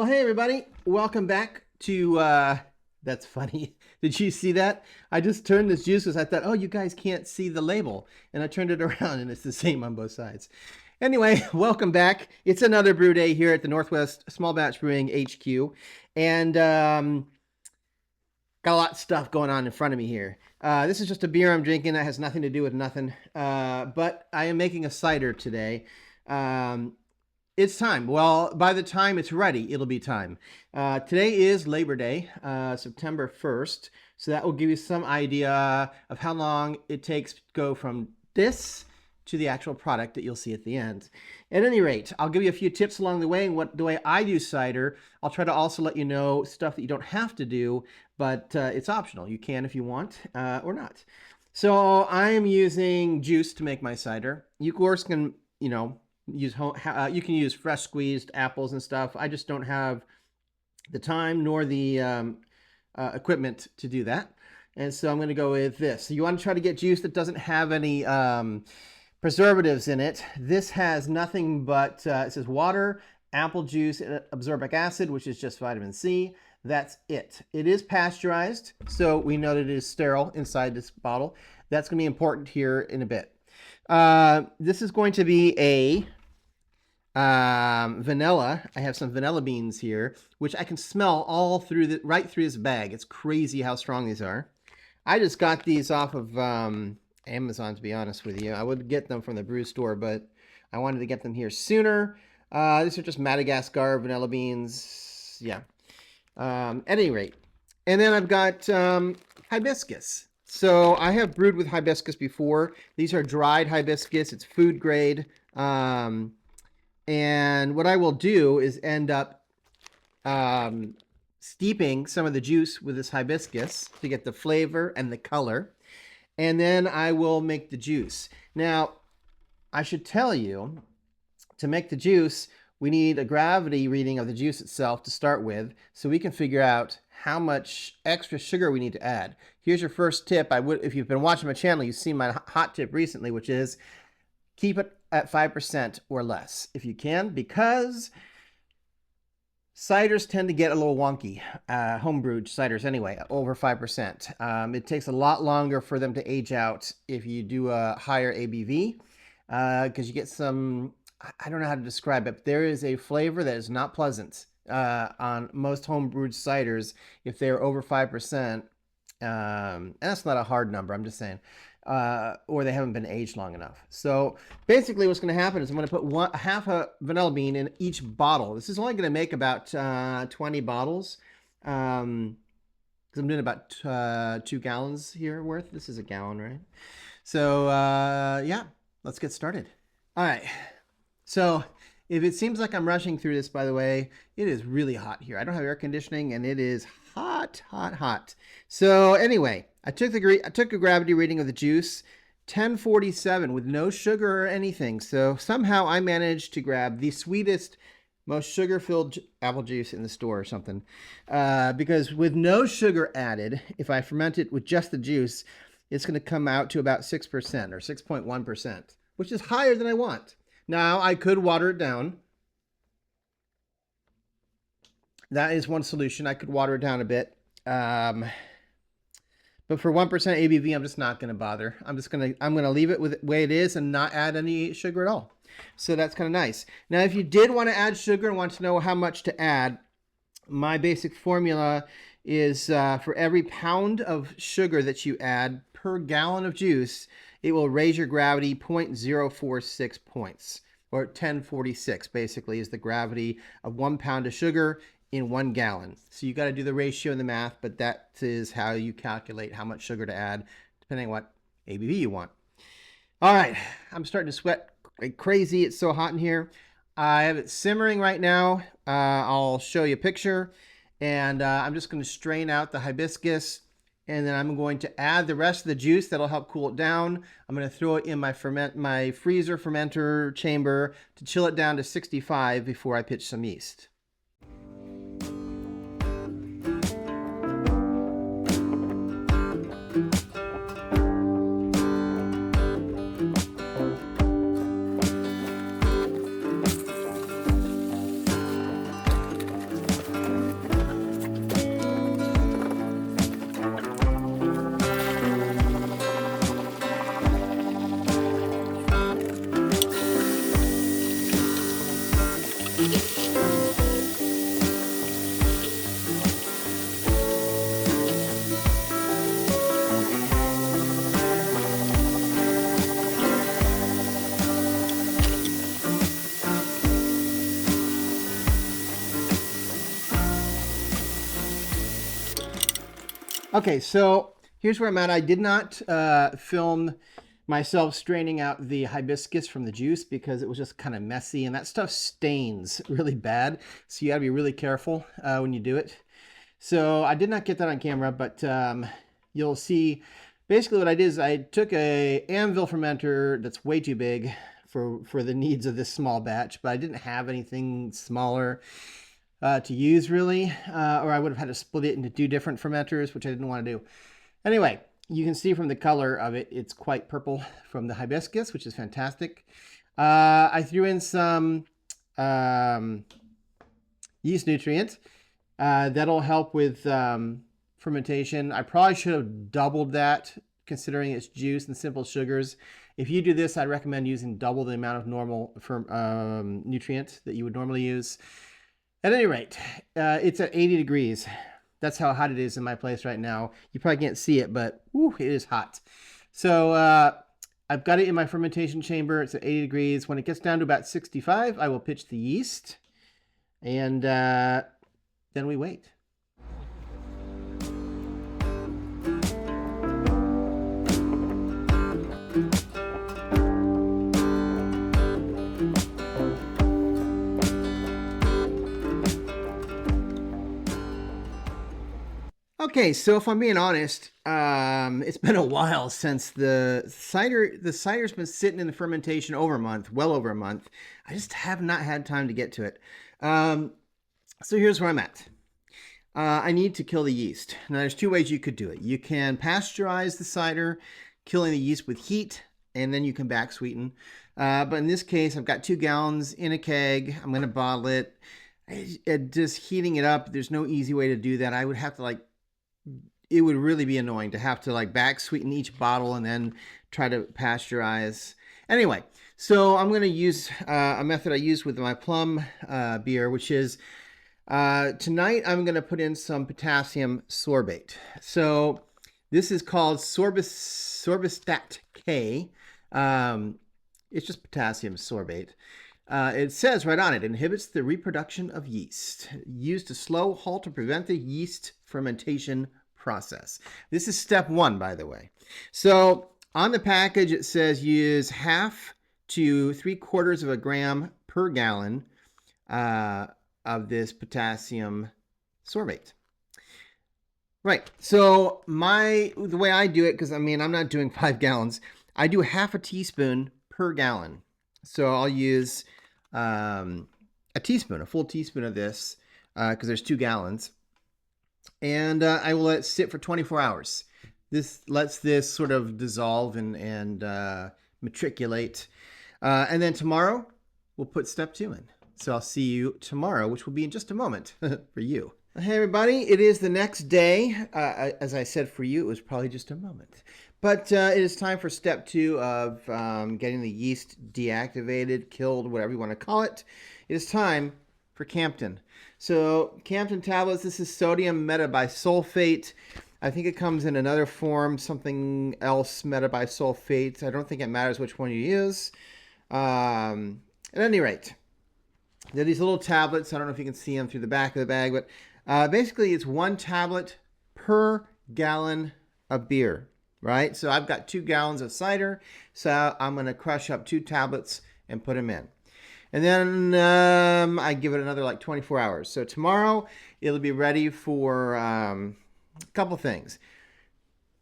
Well, hey everybody, welcome back to, that's funny. Did you see that? I just turned this juice because I thought, oh, you guys can't see the label. And I turned it around and it's the same on both sides. Anyway, welcome back. It's another brew day here at the Northwest Small Batch Brewing HQ. And got a lot of stuff going on in front of me here. This is just a beer I'm drinking that has nothing to do with nothing. But I am making a cider today. It's time. Well, by the time it's ready, it'll be time. Today is Labor Day, September 1st. So that will give you some idea of how long it takes to go from this to the actual product that you'll see at the end. At any rate, I'll give you a few tips along the way and the way I do cider. I'll try to also let you know stuff that you don't have to do, but it's optional. You can if you want or not. So I am using juice to make my cider. You of course can, you can use fresh squeezed apples and stuff. I just don't have the time nor the equipment to do that. And so I'm going to go with this. So you want to try to get juice that doesn't have any preservatives in it. This has nothing but, it says water, apple juice, and absorbic acid, which is just vitamin C. That's it. It is pasteurized, so we know that it is sterile inside this bottle. That's going to be important here in a bit. This is going to be a vanilla. I have some vanilla beans here, which I can smell all through right through this bag. It's crazy how strong these are. I just got these off of Amazon, to be honest with you. I would get them from the brew store, but I wanted to get them here sooner. These are just Madagascar vanilla beans. Yeah. At any rate. And then I've got hibiscus. So I have brewed with hibiscus before. These are dried hibiscus. It's food grade. And what I will do is end up steeping some of the juice with this hibiscus to get the flavor and the color. And then I will make the juice. Now, I should tell you, to make the juice, we need a gravity reading of the juice itself to start with, so we can figure out how much extra sugar we need to add. Here's your first tip. If you've been watching my channel, you've seen my hot tip recently, which is keep it at 5% or less if you can, because ciders tend to get a little wonky, homebrewed ciders anyway, over 5%. It takes a lot longer for them to age out if you do a higher ABV, because you get some, I don't know how to describe it, but there is a flavor that is not pleasant on most homebrewed ciders if they're over 5%. And that's not a hard number, I'm just saying. Or they haven't been aged long enough. So basically what's going to happen is I'm going to put half a vanilla bean in each bottle. This is only going to make about 20 bottles. Because I'm doing about 2 gallons here worth. This is a gallon, right? So yeah, let's get started. All right. So if it seems like I'm rushing through this, by the way, it is really hot here. I don't have air conditioning and it is hot, hot, hot. So anyway, I took a gravity reading of the juice, 1047 with no sugar or anything. So somehow I managed to grab the sweetest, most sugar-filled apple juice in the store or something. Because with no sugar added, if I ferment it with just the juice, it's going to come out to about 6% or 6.1%, which is higher than I want. Now, I could water it down. That is one solution. I could water it down a bit. But for 1% ABV, I'm just not going to bother. I'm going to leave it with the way it is and not add any sugar at all. So that's kind of nice. Now, if you did want to add sugar and want to know how much to add, my basic formula is for every pound of sugar that you add per gallon of juice, it will raise your gravity 0.046 points, or 1046 basically is the gravity of 1 pound of sugar in 1 gallon. So you got to do the ratio and the math, but that is how you calculate how much sugar to add, depending on what ABV you want. All right, I'm starting to sweat like crazy. It's so hot in here. I have it simmering right now. I'll show you a picture, and I'm just going to strain out the hibiscus, and then I'm going to add the rest of the juice. That'll help cool it down. I'm going to throw it in my freezer fermenter chamber to chill it down to 65 before I pitch some yeast. Okay, so here's where I'm at. I did not film myself straining out the hibiscus from the juice because it was just kind of messy, and that stuff stains really bad. So you got to be really careful when you do it. So I did not get that on camera, but you'll see basically what I did is I took a anvil fermenter that's way too big for the needs of this small batch, but I didn't have anything smaller to use really, or I would have had to split it into 2 different fermenters, which I didn't want to do. Anyway, you can see from the color of it, it's quite purple from the hibiscus, which is fantastic. I threw in some yeast nutrient. That'll help with fermentation. I probably should have doubled that considering it's juice and simple sugars. If you do this, I'd recommend using double the amount of normal nutrient that you would normally use. At any rate, it's at 80 degrees. That's how hot it is in my place right now. You probably can't see it, but whew, it is hot. So I've got it in my fermentation chamber. It's at 80 degrees. When it gets down to about 65, I will pitch the yeast, and then we wait. Okay, so if I'm being honest, it's been a while since the cider's been sitting in the fermentation over a month, well over a month. I just have not had time to get to it. So here's where I'm at. I need to kill the yeast. Now there's 2 ways you could do it. You can pasteurize the cider, killing the yeast with heat, and then you can back sweeten. But in this case, I've got 2 gallons in a keg. I'm going to bottle it. Just heating it up, there's no easy way to do that. I would have to it would really be annoying to have to back sweeten each bottle and then try to pasteurize. Anyway, so I'm going to use a method I use with my plum beer, which is tonight I'm going to put in some potassium sorbate. So this is called Sorbistat K. It's just potassium sorbate. It says right on it, inhibits the reproduction of yeast, used to slow, halt, or prevent the yeast fermentation process. This is step 1, by the way. So on the package, it says use 1/2 to 3/4 of a gram per gallon of this potassium sorbate. Right. So the way I do it, because I'm not doing 5 gallons, I do 1/2 teaspoon per gallon. So I'll use a full teaspoon of this, because there's 2 gallons. And I will let it sit for 24 hours. This lets this sort of dissolve and matriculate. And then tomorrow, we'll put step 2 in. So I'll see you tomorrow, which will be in just a moment for you. Hey, everybody. It is the next day. As I said, for you, it was probably just a moment. But it is time for step 2 of getting the yeast deactivated, killed, whatever you want to call it. It is time for Campton. So Campton tablets, this is sodium metabisulfate. I think it comes in another form, something else metabisulfate. I don't think it matters which one you use. At any rate, they're these little tablets. I don't know if you can see them through the back of the bag, but basically it's 1 tablet per gallon of beer, right? So I've got 2 gallons of cider, so I'm going to crush up 2 tablets and put them in. And then I give it another 24 hours. So tomorrow it'll be ready for a couple things.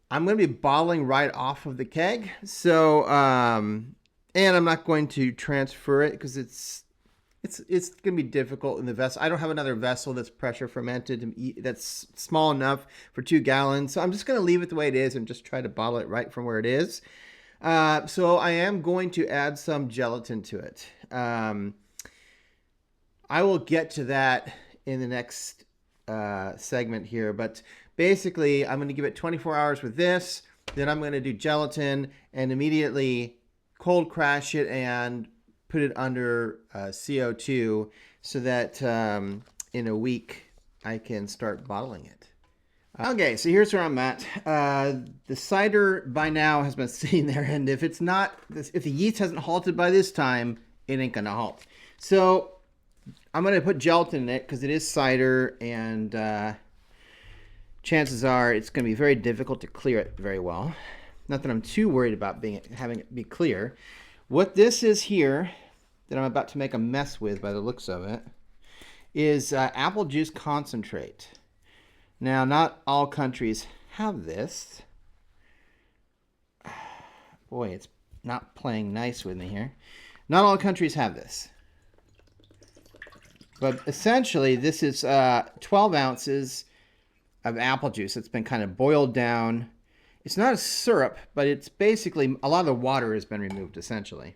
I'm going to be bottling right off of the keg. So, and I'm not going to transfer it because it's going to be difficult in the vessel. I don't have another vessel that's pressure fermented that's small enough for 2 gallons. So I'm just going to leave it the way it is and just try to bottle it right from where it is. So I am going to add some gelatin to it. I will get to that in the next segment here, but basically I'm going to give it 24 hours with this. Then I'm going to do gelatin and immediately cold crash it and put it under CO2 so that in a week I can start bottling it. Okay, so here's where I'm at. The cider by now has been sitting there, and if the yeast hasn't halted by this time, it ain't gonna halt. So I'm gonna put gelatin in it because it is cider, and chances are it's going to be very difficult to clear it very well. Not that I'm too worried about having it be clear. What this is here that I'm about to make a mess with by the looks of it is apple juice concentrate. Now, not all countries have this. Boy, it's not playing nice with me here. Not all countries have this. But essentially, this is 12 ounces of apple juice that's been kind of boiled down. It's not a syrup, but it's basically, a lot of the water has been removed, essentially.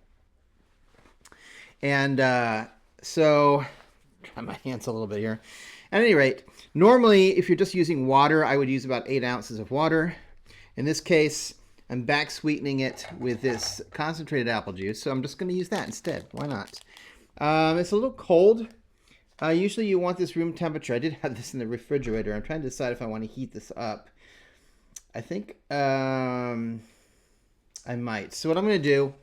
And so, try my hands a little bit here. At any rate, normally, if you're just using water, I would use about 8 ounces of water. In this case, I'm back sweetening it with this concentrated apple juice, so I'm just going to use that instead. Why not? It's a little cold. Usually you want this room temperature. I did have this in the refrigerator. I'm trying to decide if I want to heat this up. I think I might. So what I'm going to do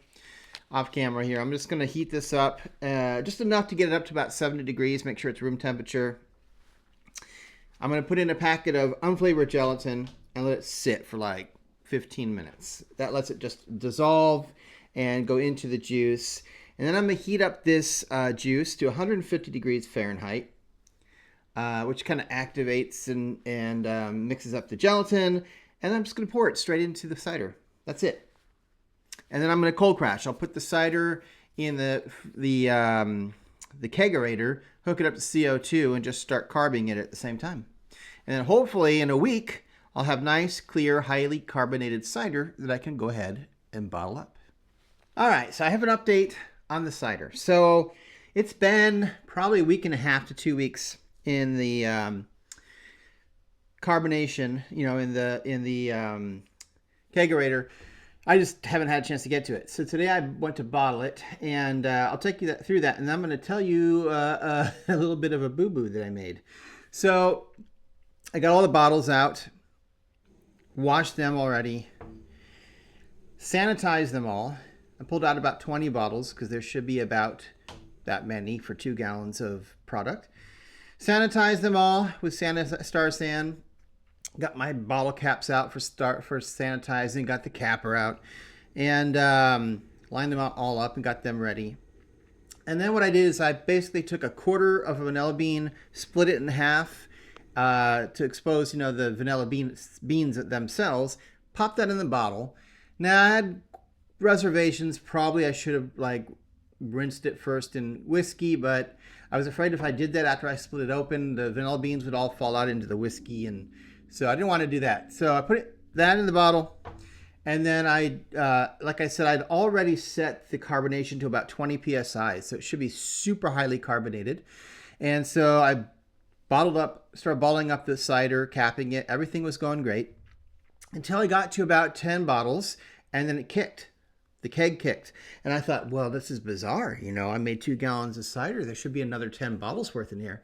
off camera here, I'm just going to heat this up just enough to get it up to about 70 degrees. Make sure it's room temperature. I'm going to put in a packet of unflavored gelatin and let it sit for like 15 minutes. That lets it just dissolve and go into the juice. And then I'm going to heat up this juice to 150 degrees Fahrenheit, which kind of activates and mixes up the gelatin. And I'm just going to pour it straight into the cider. That's it. And then I'm going to cold crash. I'll put the cider in the kegerator, hook it up to CO2, and just start carbing it at the same time. And then hopefully in a week, I'll have nice, clear, highly carbonated cider that I can go ahead and bottle up. All right, so I have an update on the cider. So it's been probably a week and a half to 2 weeks in the carbonation, in the kegerator. I just haven't had a chance to get to it. So today I went to bottle it, and I'll take you through that, and I'm going to tell you a little bit of a boo-boo that I made. So I got all the bottles out, washed them already, sanitized them all. I pulled out about 20 bottles because there should be about that many for 2 gallons of product. Sanitized them all with Star San. Got my bottle caps out for sanitizing. Got the capper out and lined them all up and got them ready. And then what I did is I basically took a quarter of a vanilla bean, split it in half to expose, the vanilla beans themselves. Popped that in the bottle. Now I had reservations. Probably I should have rinsed it first in whiskey, but I was afraid if I did that after I split it open, the vanilla beans would all fall out into the whiskey, and so I didn't want to do that. So I put that in the bottle, and then like I said, I'd already set the carbonation to about 20 psi, so it should be super highly carbonated. And so I started bottling up the cider, capping it. Everything was going great until I got to about 10 bottles, and then it kicked. The keg kicked. And I thought, well, this is bizarre. I made 2 gallons of cider. There should be another 10 bottles worth in here.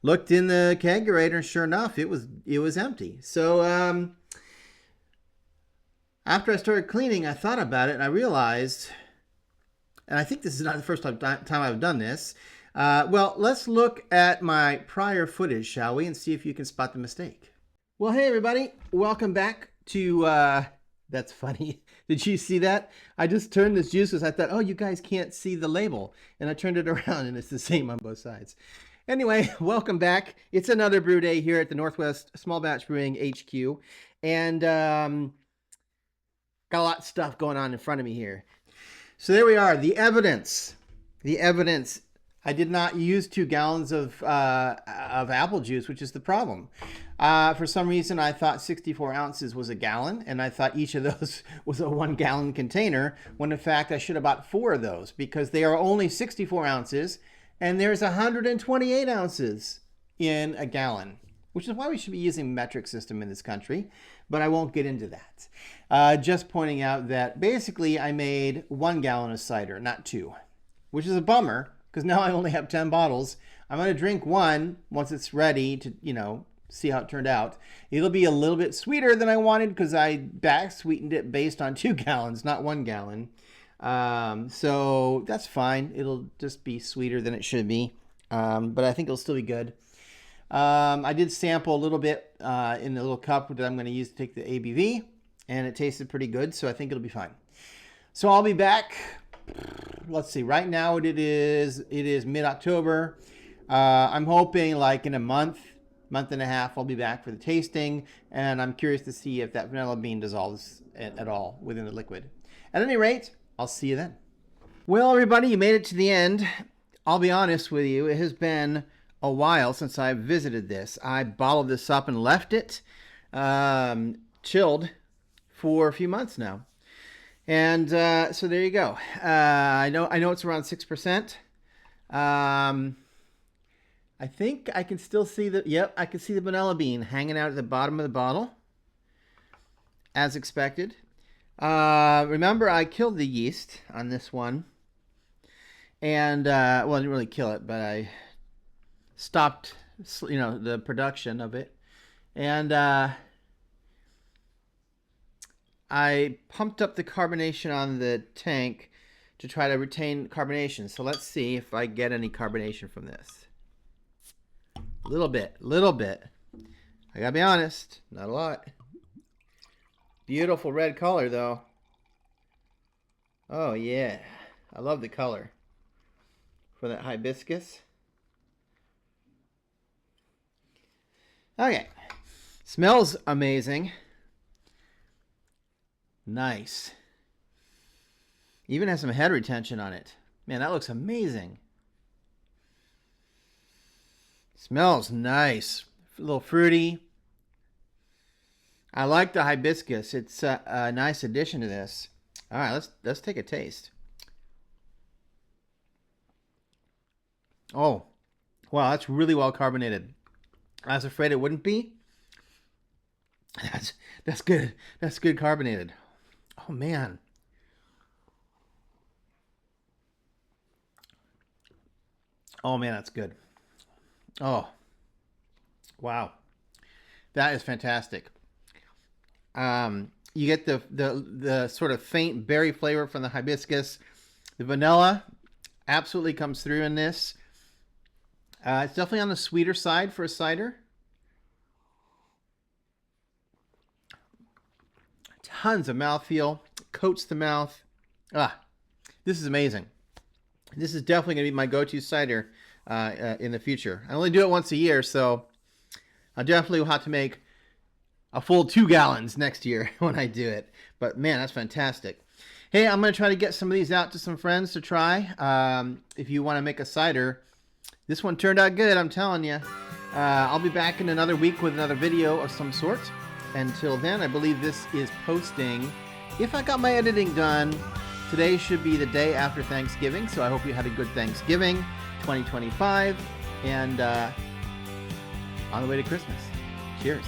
Looked in the kegerator, and sure enough, it was empty. So after I started cleaning, I thought about it, and I realized, and I think this is not the first time I've done this. Well, let's look at my prior footage, shall we, and see if you can spot the mistake. Well, hey, everybody. Welcome back to... That's funny. Did you see that? I just turned this juice because I thought, oh, you guys can't see the label. And I turned it around, and it's the same on both sides. Anyway, welcome back. It's another brew day here at the Northwest Small Batch Brewing HQ. And got a lot of stuff going on in front of me here. So there we are. The evidence. The evidence. I did not use 2 gallons of apple juice, which is the problem. For some reason, I thought 64 ounces was a gallon, and I thought each of those was a 1 gallon container, when in fact I should have bought 4 of those, because they are only 64 ounces, and there's 128 ounces in a gallon, which is why we should be using metric system in this country, but I won't get into that. Just pointing out that basically I made 1 gallon of cider, not 2, which is a bummer, because now I only have 10 bottles. I'm going to drink one once it's ready to, see how it turned out. It'll be a little bit sweeter than I wanted because I back sweetened it based on 2 gallons, not 1 gallon. So that's fine. It'll just be sweeter than it should be. But I think it'll still be good. I did sample a little bit in the little cup that I'm going to use to take the ABV, and it tasted pretty good, so I think it'll be fine. So I'll be back. Let's see. Right now it is mid-October. I'm hoping like in a month and a half, I'll be back for the tasting, and I'm curious to see if that vanilla bean dissolves at all within the liquid. At any rate, I'll see you then. Well, everybody, you made it to the end. I'll be honest with you, it has been a while since I've visited this. I bottled this up and left it chilled for a few months now. And so there you go. I know it's around 6%. I think I can still see I can see the vanilla bean hanging out at the bottom of the bottle, as expected. Remember, I killed the yeast on this one. And, well, I didn't really kill it, but I stopped, the production of it. And I pumped up the carbonation on the tank to try to retain carbonation. So let's see if I get any carbonation from this. Little bit. I gotta be honest, not a lot. Beautiful red color, though. Oh, yeah. I love the color for that hibiscus. Okay. Smells amazing. Nice. Even has some head retention on it. Man, that looks amazing. Smells nice. A little fruity. I like the hibiscus. It's a nice addition to this. All right, let's take a taste. Oh, wow, that's really well carbonated. I was afraid it wouldn't be. That's good. That's good carbonated. Oh man. Oh man, that's good. Oh, wow, that is fantastic. You get the sort of faint berry flavor from the hibiscus. The vanilla absolutely comes through in this. It's definitely on the sweeter side for a cider. Tons of mouthfeel, coats the mouth. This is amazing. This is definitely going to be my go-to cider in the future. I only do it once a year, so I definitely will have to make a full 2 gallons next year when I do it. But man, that's fantastic. Hey, I'm going to try to get some of these out to some friends to try. If you want to make a cider, this one turned out good, I'm telling you. I'll be back in another week with another video of some sort. Until then, I believe this is posting. If I got my editing done, today should be the day after Thanksgiving. So I hope you had a good Thanksgiving 2025. And on the way to Christmas. Cheers.